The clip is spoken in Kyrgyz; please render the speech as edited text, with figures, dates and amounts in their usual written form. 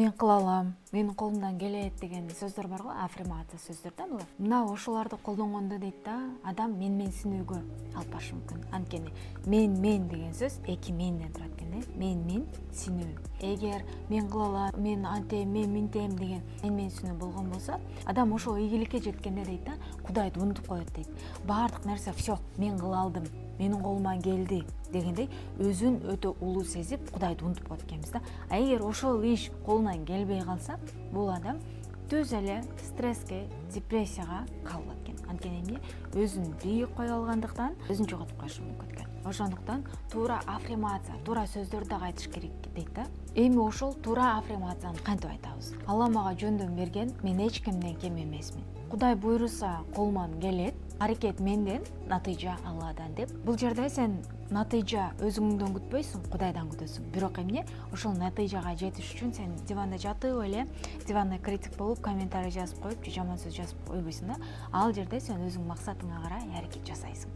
Мен кыла алам, менин колумдан келет деген сөздөр бар го, аффирмация сөздөр да булар. Мына ошолорду колдонгондо дейт да, адам менсинүүгө алып барышы мүмкүн. Анткени мен деген сөз эки менден турат экен да. Мен синүү. Эгер мен кыла алам, мен антем, мен минтем деген менсинүү болгон болсо, адам ошол ийгиликке жеткенде дейт да, Кудайды унутуп коет дейт. Баардык нерсе все, мен кыла алдым, менин колуман келди дегендей өзүн өтө улуу сезип Кудайды унутуп коет экенбиз да. А эгер ошол иш колунан келбей калса, бул адам түз эле стресске, депрессияга калып экен. Анткени эмне? Өзүн бийик кое алгандыктан өзүн жоготуп коюшу мүмкүн экен. Ошондуктан туура аффирмация, туура сөздөрдү дагы айтыш керек дейт да. Эми ошол туура аффирмацияны кантип айтабыз? Алла мага жөндөм берген, мен эч кимден кем эмесмин. Кудай буйруса колуман келет, аракет менден, натыйжа Алладан деп. Бул жерде сен натыйжа өзүңдөн күтпөйсүң, Кудайдан күтөсүң. Бирок эмне? Ошол натыйжага жетиш үчүн сен диванда жатып эле, диванда критик болуп, комментарий жазып коюп, же жаман сөз жазып койбойсуң да. Ал жерде сен өзүң максатыңа карай аракет жасайсың.